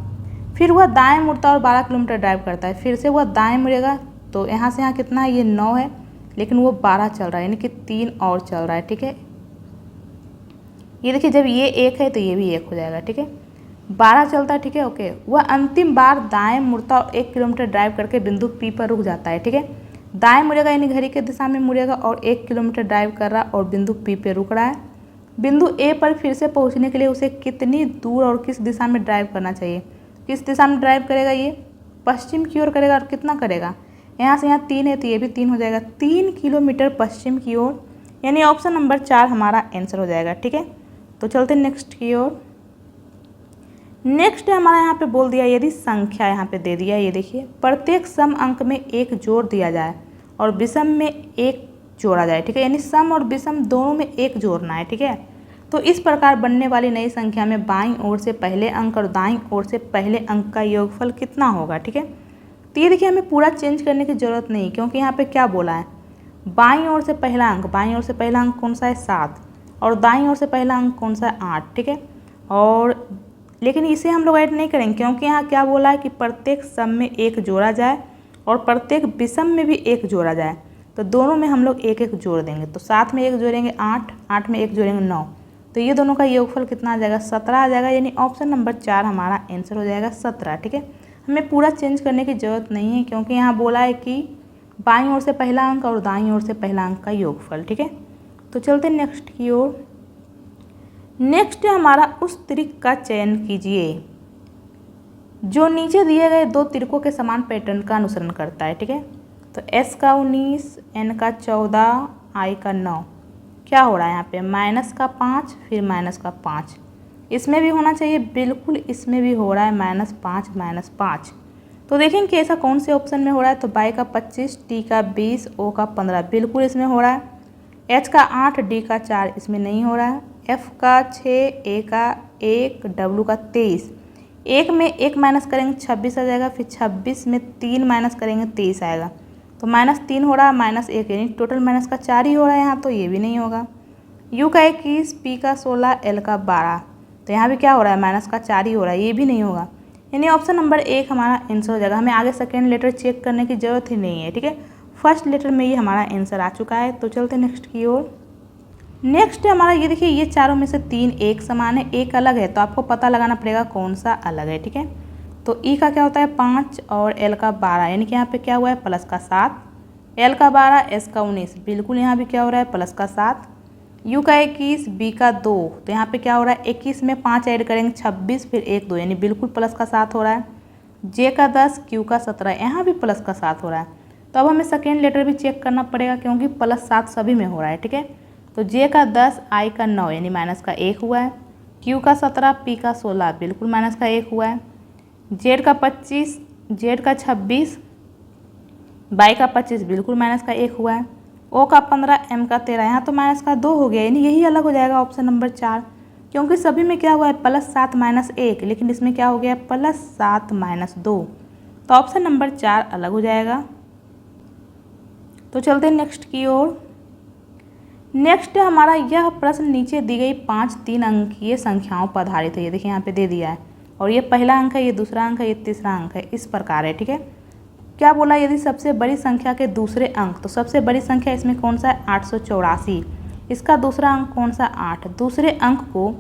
फिर वह दाएं मुड़ता है और 12 किलोमीटर ड्राइव करता है, फिर से वह दाएं मुड़ेगा, तो यहाँ से यहाँ कितना है, ये 9 है लेकिन वो 12 चल रहा है, यानी कि 3 और चल रहा है, ठीक है। ये देखिए जब ये 1 है तो ये भी 1 हो जाएगा, ठीक है। 12 चलता है, ठीक है, ओके। वह अंतिम बार दाएं मुड़ता और 1 किलोमीटर ड्राइव करके बिंदु पी पर रुक जाता है, ठीक है। दाएं मुड़ेगा यानी घड़ी के दिशा में मुड़ेगा और 1 किलोमीटर ड्राइव कर रहा और बिंदु पी पे रुक रहा है। बिंदु ए पर फिर से पहुंचने के लिए उसे कितनी दूर और किस दिशा में ड्राइव करना चाहिए। किस दिशा में ड्राइव करेगा, ये पश्चिम की ओर करेगा, और कितना करेगा, यहाँ से यहाँ 3 है तो ये भी 3 हो जाएगा, 3 किलोमीटर पश्चिम की ओर, यानी ऑप्शन नंबर 4 हमारा आंसर हो जाएगा, ठीक है। तो चलते नेक्स्ट की ओर। नेक्स्ट हमारा यहाँ पे बोल दिया, यदि संख्या यहाँ पे दे दिया, ये देखिए प्रत्येक सम अंक में 1 जोड़ दिया जाए और विषम में 1 जोड़ा जाए, ठीक है, यानी सम और विषम दोनों में 1 जोड़ना है, ठीक है। तो इस प्रकार बनने वाली नई संख्या में बाईं ओर से पहले अंक और दाईं ओर से पहले अंक का योगफल कितना होगा, ठीक है। तो ये देखिए हमें पूरा चेंज करने की ज़रूरत नहीं, क्योंकि यहाँ पे क्या बोला है, बाईं ओर से पहला अंक कौन सा है 7 और दाईं ओर से पहला अंक कौन सा है 8, ठीक है। और लेकिन इसे हम लोग ऐड नहीं करेंगे क्योंकि यहाँ क्या बोला है कि प्रत्येक सम में एक जोड़ा जाए और प्रत्येक विषम में भी एक जोड़ा जाए, तो दोनों में हम लोग एक एक जोड़ देंगे। तो 7 में एक जोड़ेंगे 8, 8 में एक जोड़ेंगे 9, तो ये दोनों का योगफल कितना आ जाएगा 17 आ जाएगा, यानी ऑप्शन नंबर 4 हमारा आंसर हो जाएगा 17, ठीक है। हमें पूरा चेंज करने की ज़रूरत नहीं है क्योंकि यहाँ बोला है कि बाईं ओर से पहला अंक और दाईं ओर से पहला अंक का योगफल, ठीक है। तो चलते नेक्स्ट की ओर। नेक्स्ट हमारा उस त्रिक का चयन कीजिए जो नीचे दिए गए दो त्रिकों के समान पैटर्न का अनुसरण करता है, ठीक है। तो S का 19, N का 14, I का 9, क्या हो रहा है यहाँ पे माइनस का 5 फिर माइनस का 5, इसमें भी होना चाहिए, बिल्कुल इसमें भी हो रहा है -5 -5। तो देखेंगे कि ऐसा कौन से ऑप्शन में हो रहा है। तो Y का 25, T का 20, O का 15 बिल्कुल इसमें हो रहा है। H का 8, D का 4 इसमें नहीं हो रहा है। F का 6, A का 1, W का 23, एक में एक माइनस करेंगे 26 आ जाएगा, फिर 26 में 3 माइनस करेंगे 23 आएगा, तो -3 हो रहा है, -1 यानी टोटल माइनस का 4 ही हो रहा है यहाँ, तो ये भी नहीं होगा। U का 21, P का 16, L का 12, तो यहाँ भी क्या हो रहा है माइनस का 4 ही हो रहा है, ये भी नहीं होगा, यानी ऑप्शन नंबर 1 हमारा आंसर हो जाएगा। हमें आगे सेकेंड लेटर चेक करने की ज़रूरत ही नहीं है, ठीक है। फर्स्ट लेटर में ये हमारा आंसर आ चुका है। तो चलते नेक्स्ट की ओर। नेक्स्ट हमारा ये देखिए, ये चारों में से 3 एक समान है, एक अलग है, तो आपको पता लगाना पड़ेगा कौन सा अलग है, ठीक है। तो ई का क्या होता है 5 और एल का 12, यानी कि यहाँ पे क्या हुआ है प्लस का 7, एल का 12, एस का 19, बिल्कुल यहाँ भी क्या हो रहा है प्लस का 7, यू का 21, बी का 2, तो यहाँ पे क्या हो रहा है 21 में 5 ऐड करेंगे 26, फिर 1 2, यानी बिल्कुल प्लस का 7 हो रहा है। जे का 10, क्यू का 17, यहाँ भी प्लस का 7 हो रहा है। तो अब हमें सेकेंड लेटर भी चेक करना पड़ेगा क्योंकि +7 सभी में हो रहा है, ठीक है। तो जे का 10, आई का 9, यानी माइनस का 1 हुआ है, क्यू का 17, पी का 16, बिल्कुल माइनस का 1 हुआ है, जेड का 25, जेड का 26, बाई का 25, बिल्कुल माइनस का 1 हुआ है, ओ का 15, एम का 13, यहाँ तो माइनस का 2 हो गया, यानी यही अलग हो जाएगा ऑप्शन नंबर 4, क्योंकि सभी में क्या हुआ है +7 -1, लेकिन इसमें क्या हो गया +7 -2, तो ऑप्शन नंबर 4 अलग हो जाएगा। तो चलते हैं नेक्स्ट की ओर। नेक्स्ट हमारा यह प्रश्न नीचे दी गई 5 3 अंकीय संख्याओं पर आधारित है। ये देखिए यहाँ पे दे दिया है, और ये पहला अंक है, ये दूसरा अंक है, ये तीसरा अंक है, इस प्रकार है, ठीक है। क्या बोला यदि सबसे बड़ी संख्या के दूसरे अंक, तो सबसे बड़ी संख्या इसमें कौन सा है 884, इसका दूसरा अंक कौन सा 8, दूसरे अंक को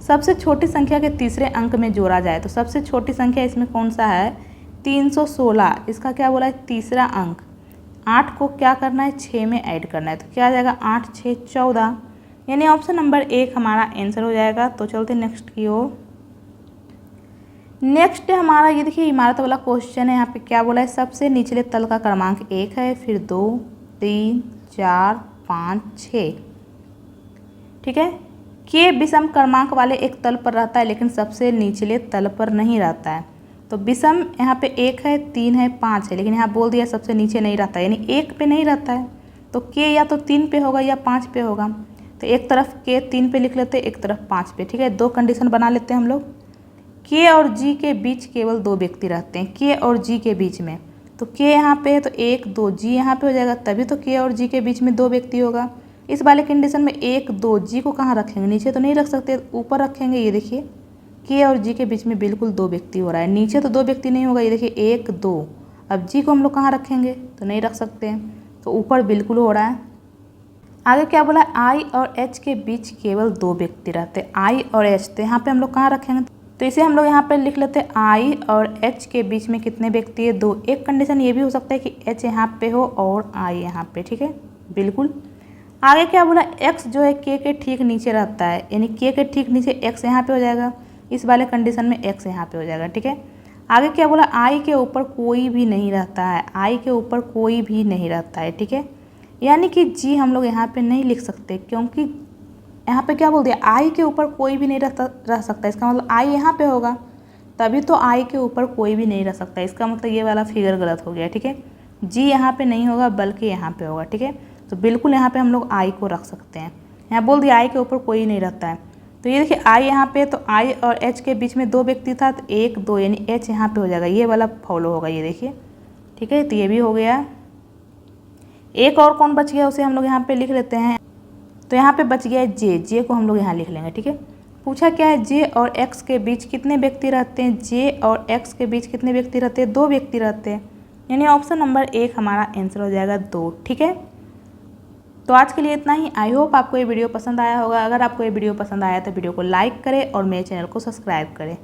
सबसे छोटी संख्या के तीसरे अंक में जोड़ा जाए, तो सबसे छोटी संख्या इसमें कौन सा है 316, इसका क्या बोला है तीसरा अंक, 8 को क्या करना है 6 में ऐड करना है, तो क्या आ जाएगा 8 6 14, यानी ऑप्शन नंबर 1 हमारा आंसर हो जाएगा। तो चलते नेक्स्ट की ओर। नेक्स्ट हमारा ये देखिए इमारत वाला क्वेश्चन है। यहाँ पे क्या बोला है सबसे निचले तल का क्रमांक 1 है, फिर 2 3 4 5 6, ठीक है। के विषम क्रमांक वाले एक तल पर रहता है लेकिन सबसे निचले तल पर नहीं रहता है, तो विषम यहाँ पे 1 है 3 है 5 है, लेकिन यहाँ बोल दिया सबसे नीचे नहीं रहता है, यानी 1 पे नहीं रहता है, तो के या तो 3 पे होगा या 5 पे होगा, तो एक तरफ के 3 पे लिख लेते हैं, एक तरफ 5 पे, ठीक है। दो कंडीशन बना लेते हैं हम लोग। के और जी के बीच केवल 2 व्यक्ति रहते हैं, के और जी के बीच में, तो के यहाँ पे है तो 1 2, जी यहाँ पे हो जाएगा, तभी तो के और जी के बीच में 2 व्यक्ति होगा। इस वाले कंडीशन में 1 2, जी को कहाँ रखेंगे, नीचे तो नहीं रख सकते, ऊपर रखेंगे। ये देखिए के और जी के बीच में बिल्कुल 2 व्यक्ति हो रहा है, नीचे तो 2 व्यक्ति नहीं होगा, ये देखिए 1 2, अब जी को हम लोग कहाँ रखेंगे, तो नहीं रख सकते हैं, तो ऊपर बिल्कुल हो रहा है। आगे क्या बोला आई और एच के बीच केवल 2 व्यक्ति रहते हैं, आई और एच, तो यहाँ पे हम लोग कहाँ रखेंगे, तो इसे हम लोग यहाँ पे लिख लेते हैं आई और एच के बीच में कितने व्यक्ति है 2। एक कंडीशन ये भी हो सकता है कि एच यहाँ पे हो और आई यहाँ पे, ठीक है बिल्कुल। आगे क्या बोला एक्स जो है के ठीक नीचे रहता है, यानी के ठीक नीचे एक्स यहाँ पे हो जाएगा, इस वाले कंडीशन में एक्स यहाँ पे हो जाएगा, ठीक है। आगे क्या बोला आई के ऊपर कोई भी नहीं रहता है, आई के ऊपर कोई भी नहीं रहता है, ठीक है, यानी कि जी हम लोग यहाँ पे नहीं लिख सकते क्योंकि यहाँ पे क्या बोल दिया आई के ऊपर कोई भी नहीं रह सकता, इसका मतलब आई यहाँ पे होगा तभी तो आई के ऊपर कोई भी नहीं रह सकता, इसका मतलब ये वाला फिगर गलत हो गया, ठीक है। जी यहाँ पे नहीं होगा बल्कि यहाँ पे होगा, ठीक है, तो बिल्कुल यहाँ पे हम लोग आई को रख सकते हैं। यहाँ बोल दिया आई के ऊपर कोई नहीं रहता है, तो ये देखिए आई यहाँ पे, तो आई और एच के बीच में 2 व्यक्ति था, तो 1 2 यानी एच यहाँ पे हो जाएगा, ये वाला फॉलो होगा, ये देखिए, ठीक है, तो ये भी हो गया। एक और कौन बच गया उसे हम लोग यहाँ पे लिख लेते हैं। तो यहाँ पे बच गया है जे को हम लोग यहाँ लिख लेंगे, ठीक है। पूछा क्या है, जे और एक्स के बीच कितने व्यक्ति रहते हैं। जे और एक्स के बीच कितने व्यक्ति रहते हैं, 2 व्यक्ति रहते हैं, यानी ऑप्शन नंबर 1 हमारा आंसर हो जाएगा 2, ठीक है। तो आज के लिए इतना ही। आई होप आपको ये वीडियो पसंद आया होगा। अगर आपको ये वीडियो पसंद आया तो वीडियो को लाइक करें और मेरे चैनल को सब्सक्राइब करें।